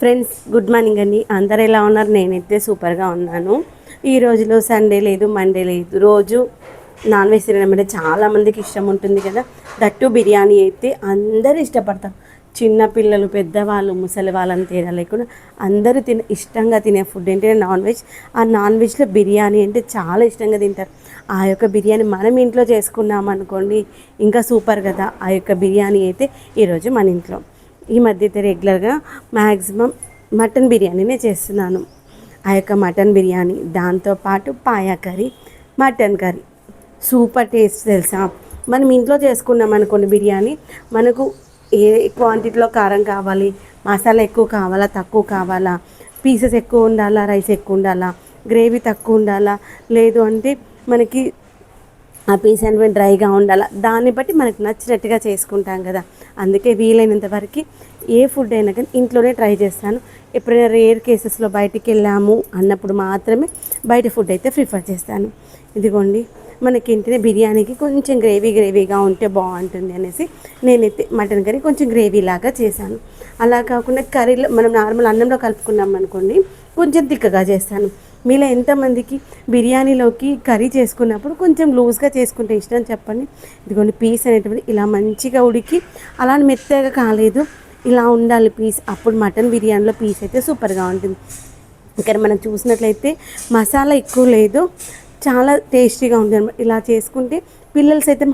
Friends good morning అండి. అందరు ఎలా ఉన్నారు? నేనైతే సూపర్గా ఉన్నాను. ఈ రోజులో సండే లేదు, మండే లేదు, రోజు నాన్ వెజ్ తినడం అంటే చాలామందికి ఇష్టం ఉంటుంది కదా. దట్టు బిర్యానీ అయితే అందరూ ఇష్టపడతారు. చిన్నపిల్లలు, పెద్దవాళ్ళు, ముసలి వాళ్ళని తేడా లేకుండా అందరూ ఇష్టంగా తినే ఫుడ్ ఏంటంటే నాన్ వెజ్. ఆ నాన్ వెజ్లో బిర్యానీ అంటే చాలా ఇష్టంగా తింటారు. ఆ యొక్క బిర్యానీ మనం ఇంట్లో చేసుకున్నాం అనుకోండి, ఇంకా సూపర్ కదా. ఆ యొక్క బిర్యానీ అయితే ఈరోజు మన ఇంట్లో ఈ మధ్య అయితే రెగ్యులర్గా మ్యాక్సిమం మటన్ బిర్యానీనే చేస్తున్నాను. ఆ యొక్క మటన్ బిర్యానీ, దాంతోపాటు paya curry, mutton curry super taste తెలుసా. మనం ఇంట్లో చేసుకున్నాం అనుకోండి బిర్యానీ, మనకు ఏ క్వాంటిటీలో కారం కావాలి, మసాలా ఎక్కువ కావాలా, తక్కువ కావాలా, పీసెస్ ఎక్కువ ఉండాలా, రైస్ ఎక్కువ ఉండాలా, గ్రేవీ తక్కువ ఉండాలా, లేదు అంటే మనకి ఆ పీస్ అనేవి డ్రైగా ఉండాలి, దాన్ని బట్టి మనకు నచ్చినట్టుగా చేసుకుంటాం కదా. అందుకే వీలైనంత వరకు ఏ ఫుడ్ అయినా కానీ ఇంట్లోనే ట్రై చేస్తాను. ఎప్పుడైనా రేర్ కేసెస్లో బయటికి వెళ్ళాము అన్నప్పుడు మాత్రమే బయట ఫుడ్ అయితే ప్రిఫర్ చేస్తాను. ఇదిగోండి, మనకి ఇంటినే బిర్యానీకి కొంచెం గ్రేవీగా ఉంటే బాగుంటుంది అనేసి నేనైతే మటన్ కర్రీ కొంచెం గ్రేవీ లాగా చేశాను. అలా కాకుండా కర్రీలో మనం నార్మల్ అన్నంలో కలుపుకున్నాం అనుకోండి, కొంచెం తిక్కగా చేస్తాను. మీలో ఎంతమందికి బిర్యానీలోకి కర్రీ చేసుకున్నప్పుడు కొంచెం లూజ్గా చేసుకుంటే ఇష్టం చెప్పండి. ఇదిగోండి, పీస్ అనేటువంటి ఇలా మంచిగా ఉడికి అలా మెత్తగా కాలేదు, ఇలా ఉండాలి పీస్. అప్పుడు మటన్ బిర్యానీలో పీస్ అయితే సూపర్గా ఉంటుంది. ఇక్కడ మనం చూసినట్లయితే మసాలా ఎక్కువ లేదు, చాలా టేస్టీగా ఉంది అనమాట. ఇలా చేసుకుంటే పిల్లలు సైతం